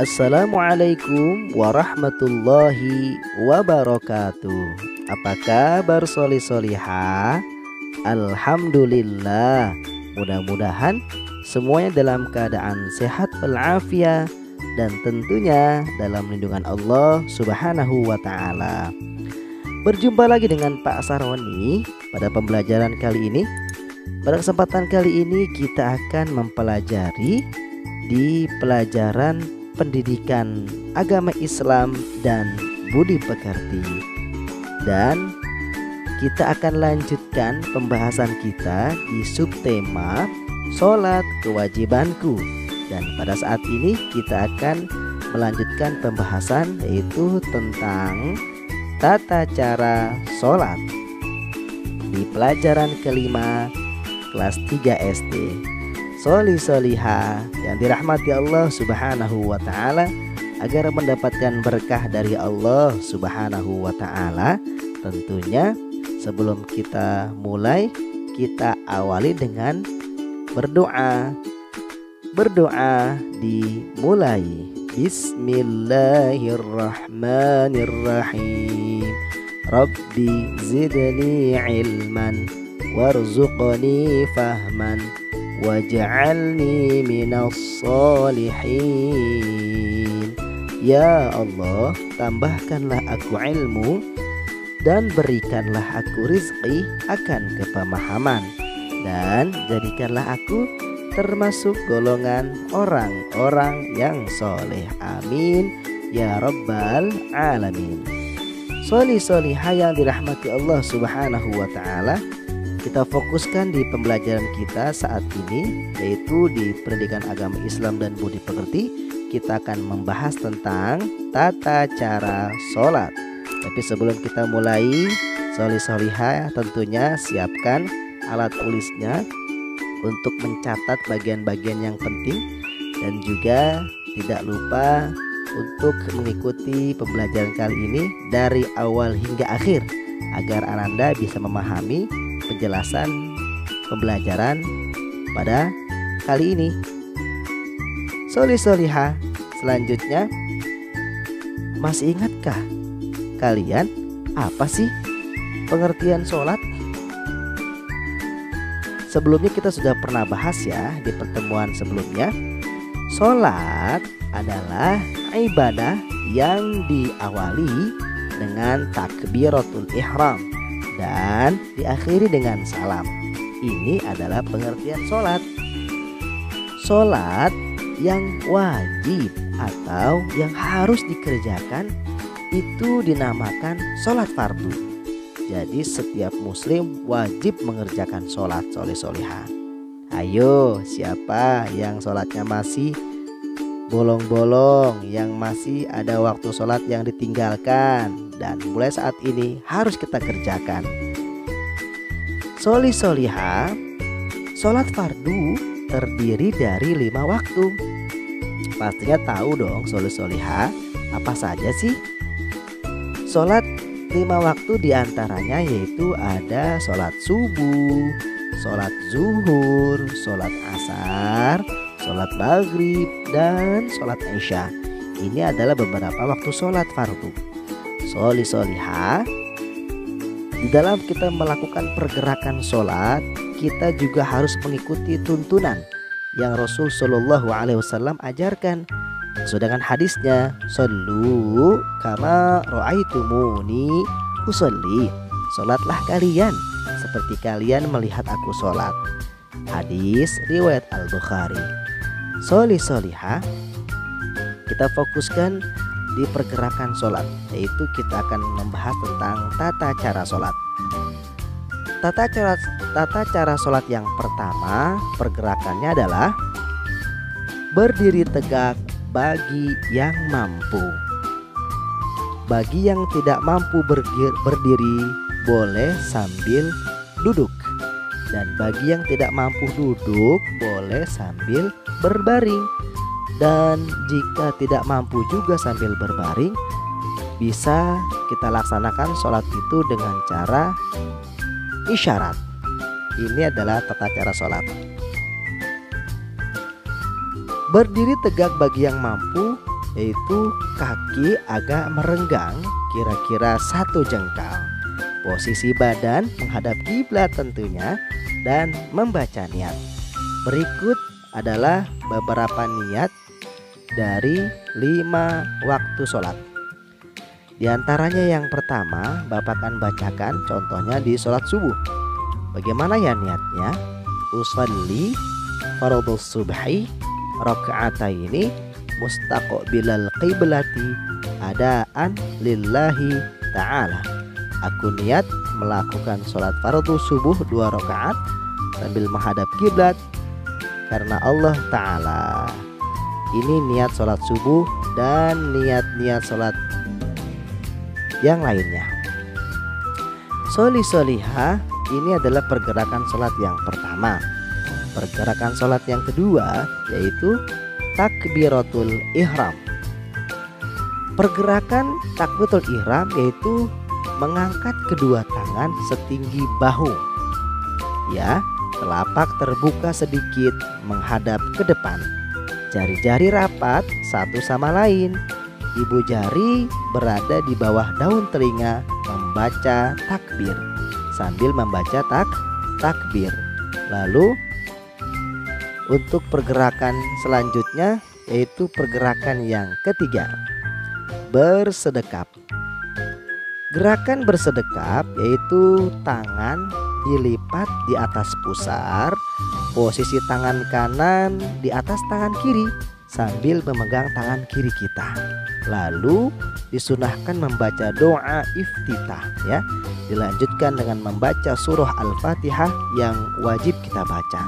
Assalamualaikum warahmatullahi wabarakatuh. Apa kabar solih-solihah? Alhamdulillah. Mudah-mudahan semuanya dalam keadaan sehat walafiat dan tentunya dalam lindungan Allah Subhanahu wa taala. Berjumpa lagi dengan Pak Sarwani pada pembelajaran kali ini. Pada kesempatan kali ini kita akan mempelajari di pelajaran pendidikan agama Islam dan budi pekerti. Dan kita akan lanjutkan pembahasan kita di subtema sholat kewajibanku. Dan pada saat ini kita akan melanjutkan pembahasan yaitu tentang tata cara sholat di pelajaran kelima kelas 3 SD. Solih-solihah yang dirahmati Allah Subhanahu wa ta'ala, agar mendapatkan berkah dari Allah Subhanahu wa ta'ala. Tentunya sebelum kita mulai, kita awali dengan berdoa. Berdoa dimulai. Bismillahirrahmanirrahim. Rabbi zidni ilman warzuqni fahman waj'alni minas sholihin. Ya Allah, tambahkanlah aku ilmu dan berikanlah aku rizki akan kepemahaman, dan jadikanlah aku termasuk golongan orang-orang yang soleh. Amin ya rabbal alamin. Solih-solihah yang dirahmati Allah Subhanahu wa ta'ala, kita fokuskan di pembelajaran kita saat ini, yaitu di pendidikan agama Islam dan budi pekerti. Kita akan membahas tentang tata cara sholat. Tapi sebelum kita mulai, solih-solihah tentunya siapkan alat tulisnya untuk mencatat bagian-bagian yang penting, dan juga tidak lupa untuk mengikuti pembelajaran kali ini dari awal hingga akhir, agar Ananda bisa memahami penjelasan pembelajaran pada kali ini. Solih-solihah selanjutnya, masih ingatkah kalian apa sih pengertian sholat? Sebelumnya kita sudah pernah bahas ya di pertemuan sebelumnya. Sholat adalah ibadah yang diawali dengan takbiratul ihram dan diakhiri dengan salam. Ini adalah pengertian sholat. Sholat yang wajib atau yang harus dikerjakan itu dinamakan sholat fardu. Jadi setiap muslim wajib mengerjakan sholat, soleh-solihah. Ayo, siapa yang sholatnya masih bolong-bolong, yang masih ada waktu sholat yang ditinggalkan, dan mulai saat ini harus kita kerjakan. Solih-solihah, sholat fardu terdiri dari 5 waktu. Pastinya tahu dong solih-solihah, apa saja sih sholat 5 waktu, diantaranya yaitu ada sholat subuh, sholat zuhur, sholat asar, sholat maghrib, dan sholat isya. Ini adalah beberapa waktu sholat fardu. Solih-solihah, di dalam kita melakukan pergerakan sholat, kita juga harus mengikuti tuntunan yang Rasul Shallallahu Alaihi Wasallam ajarkan. Sedangkan hadisnya, "Shollu kama ra'aitumuni usolli." Sholatlah kalian seperti kalian melihat aku sholat. Hadis riwayat Al-Bukhari. Solih-solihah, kita fokuskan di pergerakan sholat, yaitu kita akan membahas tentang tata cara sholat. Tata cara sholat yang pertama, pergerakannya adalah berdiri tegak bagi yang mampu. Bagi yang tidak mampu berdiri boleh sambil duduk, dan bagi yang tidak mampu duduk boleh sambil berbaring. Dan jika tidak mampu juga sambil berbaring, bisa kita laksanakan sholat itu dengan cara isyarat. Ini adalah tata cara sholat. Berdiri tegak bagi yang mampu yaitu kaki agak merenggang kira-kira 1 jengkal. Posisi badan menghadap kiblat tentunya dan membaca niat. Berikut adalah beberapa niat dari 5 waktu sholat. Di antaranya yang pertama, Bapak akan bacakan contohnya di sholat subuh. Bagaimana ya niatnya? Usalli fardhus subhi raka'ataini mustaqbilal qiblati adaan lillahi ta'ala. Aku niat melakukan sholat fardu subuh 2 rakaat sambil menghadap kiblat karena Allah Ta'ala. Ini niat sholat subuh dan niat-niat sholat yang lainnya. Sholi sholiha ini adalah pergerakan sholat yang pertama. Pergerakan sholat yang kedua yaitu takbiratul ihram. Pergerakan takbiratul ihram yaitu mengangkat kedua tangan setinggi bahu. Ya, telapak terbuka sedikit menghadap ke depan. Jari-jari rapat satu sama lain. Ibu jari berada di bawah daun telinga membaca takbir sambil membaca takbir. Lalu untuk pergerakan selanjutnya yaitu pergerakan yang ketiga, bersedekap. Gerakan bersedekap yaitu tangan dilipat di atas pusar, posisi tangan kanan di atas tangan kiri sambil memegang tangan kiri kita. Lalu disunahkan membaca doa iftitah ya. Dilanjutkan dengan membaca surah Al-Fatihah yang wajib kita baca.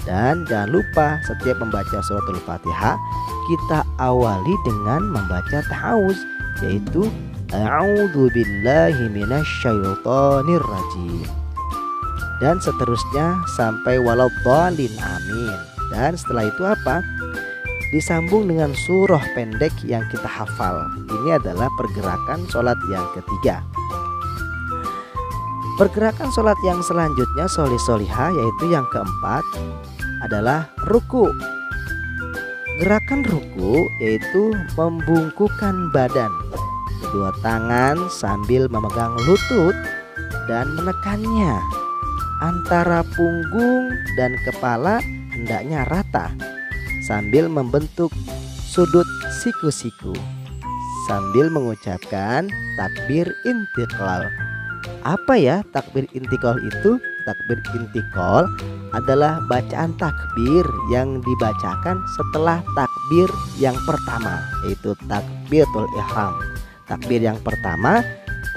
Dan jangan lupa setiap membaca surah Al-Fatihah kita awali dengan membaca ta'awuz, yaitu a'udzu billahi minasyaitonir rajim. Dan seterusnya sampai waladhdallin, amin. Dan setelah itu apa? Disambung dengan surah pendek yang kita hafal. Ini adalah pergerakan sholat yang ketiga. Pergerakan sholat yang selanjutnya sholi sholiha yaitu yang keempat adalah ruku. Gerakan ruku yaitu membungkukkan badan, kedua tangan sambil memegang lutut dan menekannya. Antara punggung dan kepala hendaknya rata sambil membentuk sudut siku-siku sambil mengucapkan takbir intiqal. Apa ya takbir intiqal itu? Takbir intiqal adalah bacaan takbir yang dibacakan setelah takbir yang pertama, yaitu takbiratul ihram. Takbir yang pertama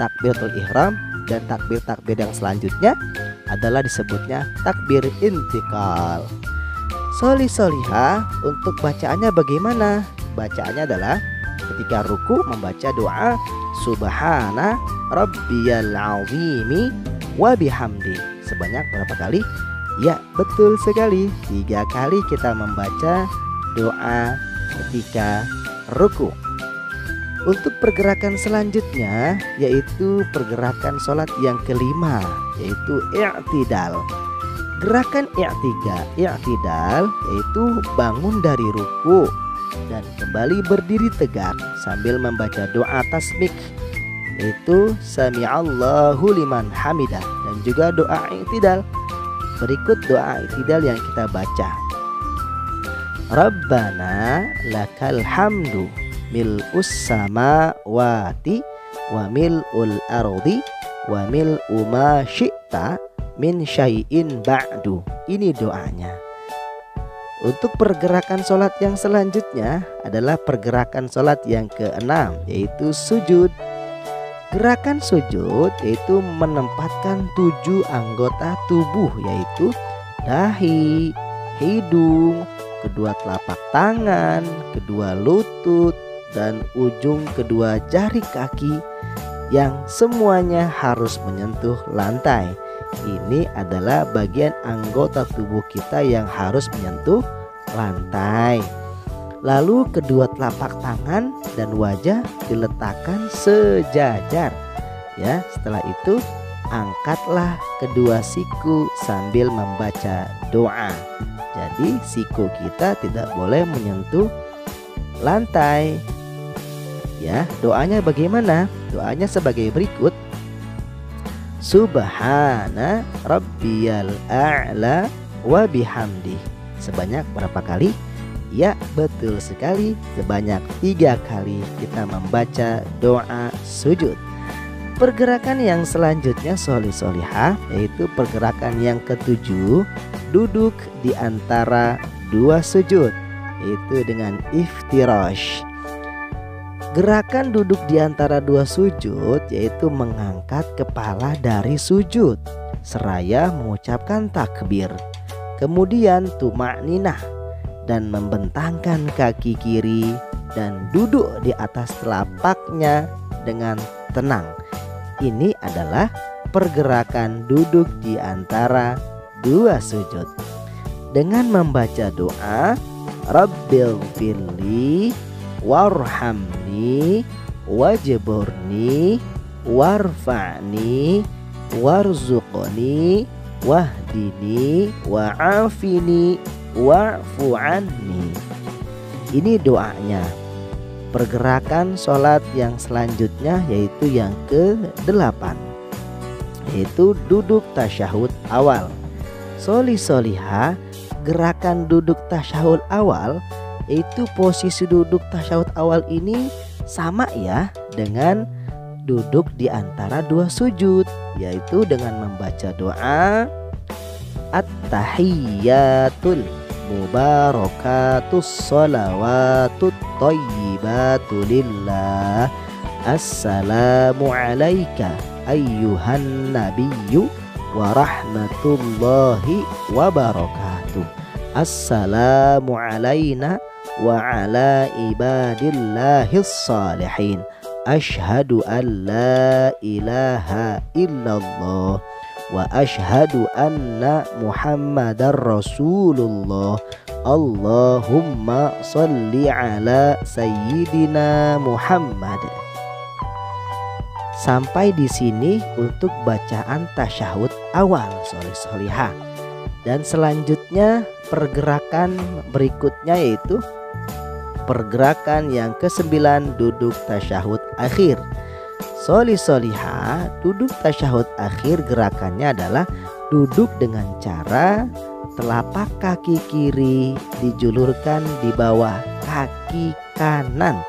takbiratul ihram dan takbir-takbir yang selanjutnya adalah disebutnya takbir intiqal. Sholi sholiha untuk bacaannya bagaimana? Bacaannya adalah ketika ruku membaca doa subhana rabbiyal azimi wa bihamdi. Sebanyak berapa kali? Ya, betul sekali, 3 kali kita membaca doa ketika ruku. Untuk pergerakan selanjutnya yaitu pergerakan sholat yang kelima, yaitu i'tidal. Gerakan i'tidal yaitu bangun dari ruku dan kembali berdiri tegak sambil membaca doa tasbih, yaitu sami'allahu liman hamidah, dan juga doa i'tidal. Berikut doa i'tidal yang kita baca. Rabbana lakal hamdu mil'us samawati wa mil'ul ardi wa mil'u ma syi'ta min syai'in ba'du. Ini doanya. Untuk pergerakan sholat yang selanjutnya adalah pergerakan sholat yang keenam, yaitu sujud. Gerakan sujud yaitu menempatkan 7 anggota tubuh, yaitu dahi, hidung, kedua telapak tangan, kedua lutut, dan ujung kedua jari kaki yang semuanya harus menyentuh lantai. Ini adalah bagian anggota tubuh kita yang harus menyentuh lantai. Lalu kedua telapak tangan dan wajah diletakkan sejajar. Ya, setelah itu angkatlah kedua siku sambil membaca doa. Jadi siku kita tidak boleh menyentuh lantai. Ya, doanya bagaimana? Doanya sebagai berikut. Subhana rabbiyal a'la wa bihamdih. Sebanyak berapa kali? Ya, betul sekali, sebanyak 3 kali kita membaca doa sujud. Pergerakan yang selanjutnya solihah, yaitu pergerakan yang ketujuh, duduk di antara 2 sujud, yaitu dengan iftirash. Gerakan duduk di antara 2 sujud yaitu mengangkat kepala dari sujud seraya mengucapkan takbir, kemudian tuma'ninah dan membentangkan kaki kiri dan duduk di atas telapaknya dengan tenang. Ini adalah pergerakan duduk di antara 2 sujud. Dengan membaca doa Rabbil firli warhamni wajburni warfa'ni warzuqni wahdini wa'afini wa'fu anni. Ini doanya. Pergerakan sholat yang selanjutnya yaitu yang ke-8, yaitu duduk tasyahud awal. Solihah, gerakan duduk tasyahud awal, yaitu posisi duduk tasyahud awal ini sama ya dengan duduk di antara 2 sujud, yaitu dengan membaca doa At-tahiyyatul mubarakatus sholawatut thayyibatu lillah. Assalamu alayka ayyuhan nabiyyu wa rahmatullahi wa barakatuh. Assalamu alayna wa ala ibadillahis salihin. Ashhadu an la ilaha illallah wa ashhadu anna Muhammadar Rasulullah. Allahumma salli ala sayyidina Muhammad. Sampai di sini untuk bacaan tasyahud awal solihah. Dan selanjutnya pergerakan berikutnya yaitu pergerakan yang ke-9, duduk tasyahud akhir. Solihah, duduk tasyahud akhir gerakannya adalah duduk dengan cara telapak kaki kiri dijulurkan di bawah kaki kanan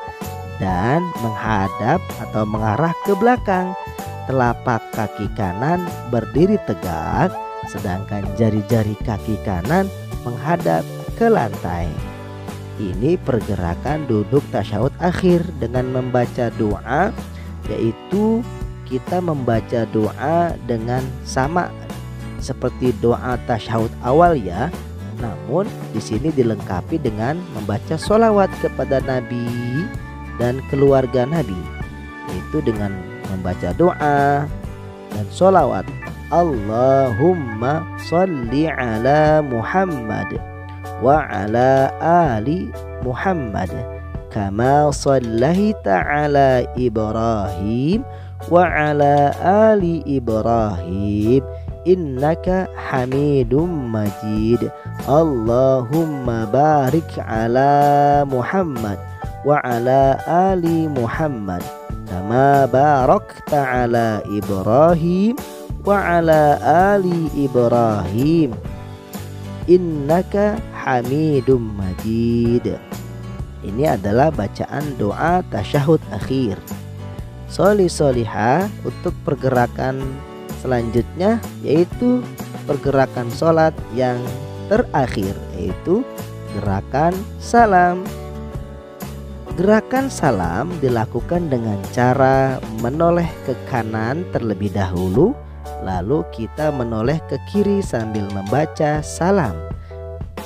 dan menghadap atau mengarah ke belakang. Telapak kaki kanan berdiri tegak, sedangkan jari-jari kaki kanan menghadap ke lantai. Ini pergerakan duduk tasyahud akhir dengan membaca doa, yaitu kita membaca doa dengan sama seperti doa tasyahud awal ya. Namun di sini dilengkapi dengan membaca sholawat kepada Nabi dan keluarga Nabi, yaitu dengan membaca doa dan sholawat. Allahumma sholli ala Muhammad wa ala ali Muhammad kama shallaita ala Ibrahim wa ala ali Ibrahim innaka hamidum majid. Allahumma barik ala Muhammad wa ala ali Muhammad kama barakta ala Ibrahim wa ala ali Ibrahim innaka hamidum majid. Ini adalah bacaan doa tasyahud akhir. Solihah untuk pergerakan selanjutnya yaitu pergerakan sholat yang terakhir, yaitu gerakan salam. Gerakan salam dilakukan dengan cara menoleh ke kanan terlebih dahulu, lalu kita menoleh ke kiri sambil membaca salam.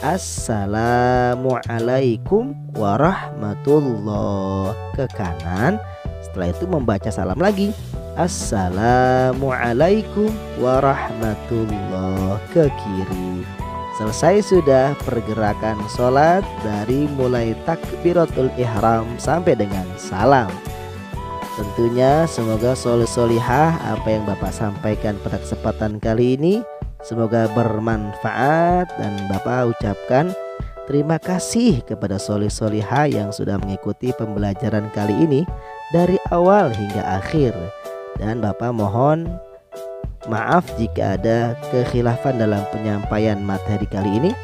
Assalamualaikum warahmatullah ke kanan. Setelah itu membaca salam lagi. Assalamualaikum warahmatullah ke kiri. Selesai sudah pergerakan sholat dari mulai takbiratul ihram sampai dengan salam. Tentunya semoga solihah apa yang Bapak sampaikan pada kesempatan kali ini semoga bermanfaat, dan Bapak ucapkan Terima kasih kepada solih-solihah yang sudah mengikuti pembelajaran kali ini dari awal hingga akhir. Dan Bapak mohon maaf jika ada kekhilafan dalam penyampaian materi kali ini.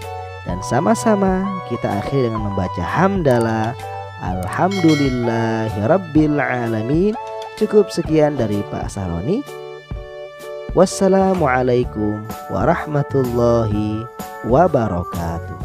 Dan sama-sama kita akhiri dengan membaca hamdalah. Alhamdulillahirabbil alamin. Cukup sekian dari Pak Sahroni. Wassalamualaikum warahmatullahi wabarakatuh.